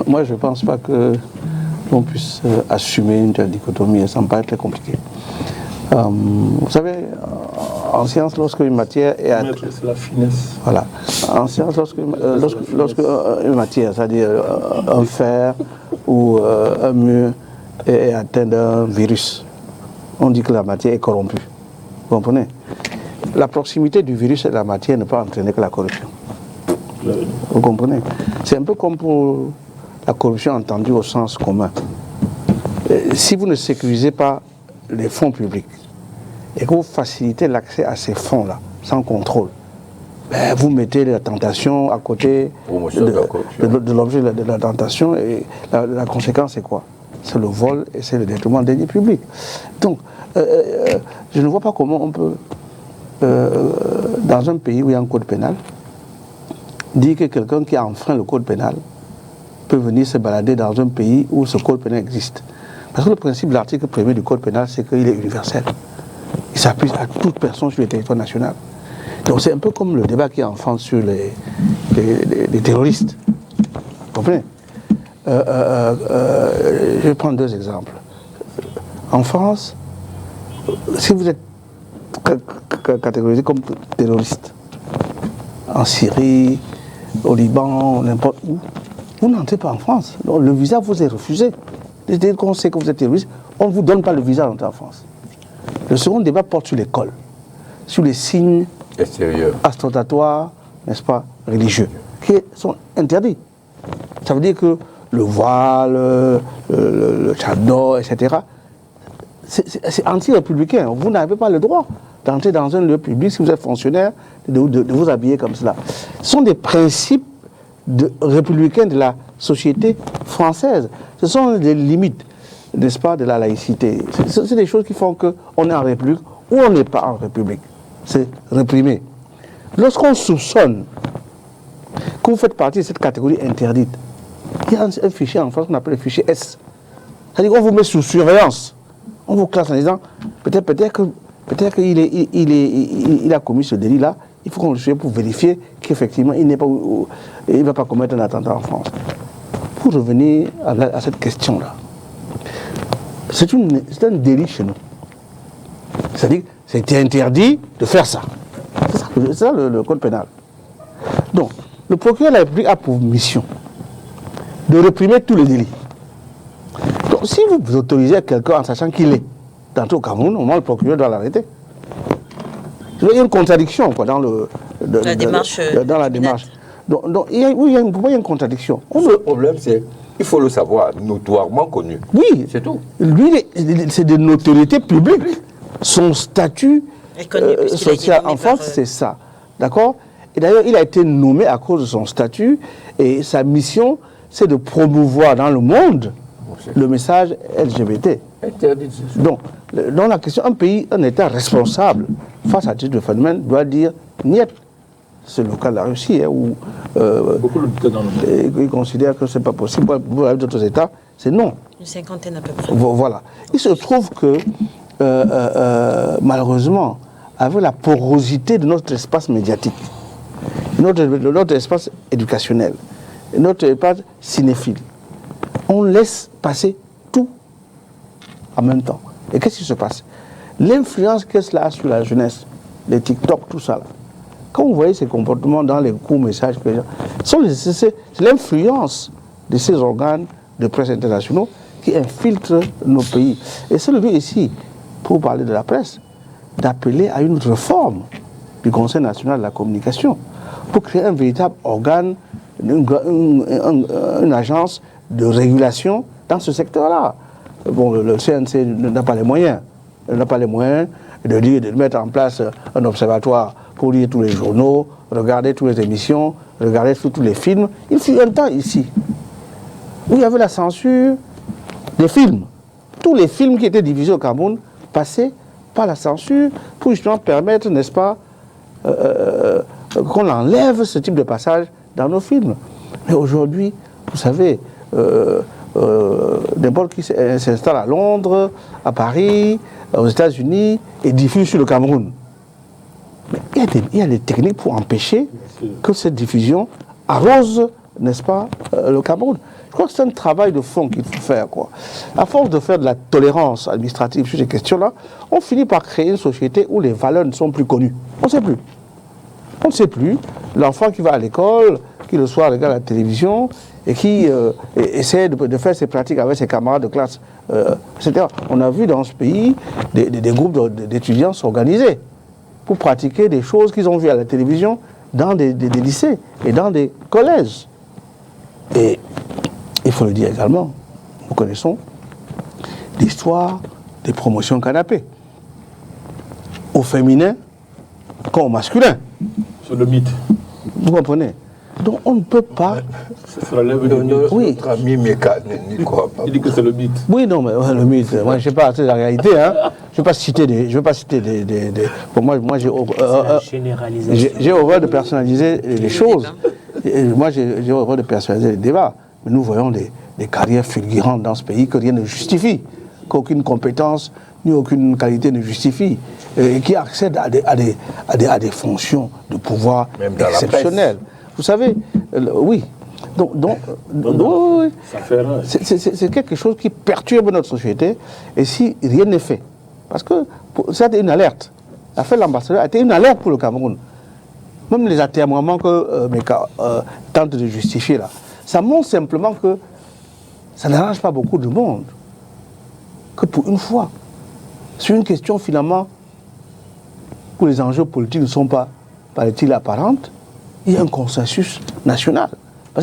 Moi, je ne pense pas que l'on puisse assumer une telle dichotomie. Ça me paraît très compliqué. Vous savez, en science, lorsque une matière est... C'est la finesse. Voilà. En science, lorsque une matière, c'est-à-dire un fer ou un mur est atteint d'un virus, on dit que la matière est corrompue. Vous comprenez? La proximité du virus et de la matière ne peut entraîner que la corruption. Vous comprenez? C'est un peu comme pour la corruption entendue au sens commun. Si vous ne sécurisez pas les fonds publics et que vous facilitez l'accès à ces fonds-là sans contrôle, ben vous mettez la tentation à côté de l'objet de la tentation et la conséquence c'est quoi? C'est le vol et c'est le détournement des deniers publics. Donc, je ne vois pas comment on peut, dans un pays où il y a un code pénal, dire que quelqu'un qui a enfreint le code pénal peut venir se balader dans un pays où ce code pénal existe. Parce que le principe de l'article 1er du code pénal, c'est qu'il est universel. Il s'applique à toute personne sur le territoire national. Donc c'est un peu comme le débat qui est en France sur les terroristes. Vous comprenez? Je vais prendre deux exemples. En France, si vous êtes catégorisé comme terroriste, en Syrie, au Liban, n'importe où, vous n'entrez pas en France. Donc, le visa vous est refusé. Dès qu'on sait que vous êtes terroriste, on ne vous donne pas le visa d'entrer en France. Le second débat porte sur l'école, sur les signes ostentatoires, n'est-ce pas, religieux, qui sont interdits. Ça veut dire que le voile, le tchador, etc., c'est anti-républicain. Vous n'avez pas le droit d'entrer dans un lieu public, si vous êtes fonctionnaire, de vous habiller comme cela. Ce sont des principes républicains de la société française. Ce sont des limites, n'est-ce pas, de la laïcité. C'est des choses qui font qu'on est en république ou on n'est pas en république. C'est réprimé. Lorsqu'on soupçonne que vous faites partie de cette catégorie interdite, il y a un fichier en France qu'on appelle le fichier S. C'est-à-dire qu'on vous met sous surveillance. On vous classe en disant, peut-être qu'il a commis ce délit-là, il faut qu'on le suive pour vérifier qu'effectivement, il ne va pas commettre un attentat en France. Pour revenir à cette question-là, c'est un délit chez nous. C'est-à-dire que c'était interdit de faire ça. C'est ça le code pénal. Donc, le procureur de la République a pour mission de réprimer tous les délits. Donc, si vous autorisez quelqu'un en sachant qu'il est d'entrer au Cameroun, au moins le procureur doit l'arrêter. Il y a une contradiction quoi, dans la démarche. Donc, il y a une contradiction. Le problème, c'est qu'il faut le savoir, notoirement connu. Oui, c'est tout. Lui, c'est de notoriété publique. Son statut social en France, c'est ça. D'accord? Et d'ailleurs, il a été nommé à cause de son statut et sa mission, c'est de promouvoir dans le monde le message LGBT. Donc, dans la question, un État responsable face à ce type de phénomène doit dire niet. C'est le cas de la Russie, hein, où beaucoup de dans le monde. Ils considèrent que ce n'est pas possible. Vous avez d'autres États, c'est non. Une cinquantaine à peu près. Voilà. Il se trouve que, malheureusement, avec la porosité de notre espace médiatique, notre espace éducationnel, notre espace cinéphile, on laisse passer tout en même temps. Et qu'est-ce qui se passe? L'influence que cela a sur la jeunesse, les TikTok, tout ça, là. Quand vous voyez ces comportements dans les courts messages, c'est l'influence de ces organes de presse internationaux qui infiltrent nos pays. Et c'est le but ici, pour parler de la presse, d'appeler à une réforme du Conseil national de la communication pour créer un véritable organe, une agence de régulation dans ce secteur-là. Bon, le CNC n'a pas les moyens. Il n'a pas les moyens de mettre en place un observatoire pour lire tous les journaux, regarder toutes les émissions, regarder tous les films. Il fut un temps ici où il y avait la censure des films. Tous les films qui étaient diffusés au Cameroun passaient par la censure pour justement permettre, n'est-ce pas, qu'on enlève ce type de passage dans nos films. Mais aujourd'hui, vous savez, n'importe qui s'installe à Londres, à Paris, aux États-Unis et diffuse sur le Cameroun. Mais il y a des techniques pour empêcher que cette diffusion arrose n'est-ce pas, le Cameroun. Je crois que c'est un travail de fond qu'il faut faire, quoi. À force de faire de la tolérance administrative sur ces questions-là, on finit par créer une société où les valeurs ne sont plus connues. On ne sait plus. On ne sait plus. L'enfant qui va à l'école, qui le soir regarde la télévision et qui essaie de faire ses pratiques avec ses camarades de classe, etc. On a vu dans ce pays des groupes d'étudiants s'organiser pour pratiquer des choses qu'ils ont vues à la télévision dans des lycées et dans des collèges. Et il faut le dire également, nous connaissons l'histoire des promotions canapé, au féminin comme au masculin. Sur le mythe. Vous comprenez? Donc on ne peut pas... Oui. Notre ami Meka n'y croit pas. Il dit que c'est le mythe. Oui, non, mais le mythe, moi je ne sais pas, c'est la réalité. Hein. Je ne vais pas citer des... Pour moi j'ai horreur de personnaliser les choses. Moi j'ai horreur de personnaliser les débats. Mais nous voyons des carrières fulgurantes dans ce pays que rien ne justifie, qu'aucune compétence ni aucune qualité ne justifie, et qui accèdent à des fonctions de pouvoir exceptionnelles. Vous savez, oui. Donc oui. C'est quelque chose qui perturbe notre société, et si rien n'est fait, parce que ça a été une alerte. L'affaire de l'ambassadeur a été une alerte pour le Cameroun. Même les atermoiements que Meka tente de justifier là, ça montre simplement que ça n'arrange pas beaucoup de monde. Que pour une fois, sur une question finalement où les enjeux politiques ne sont pas, paraît-il, apparentes, il y a un consensus national.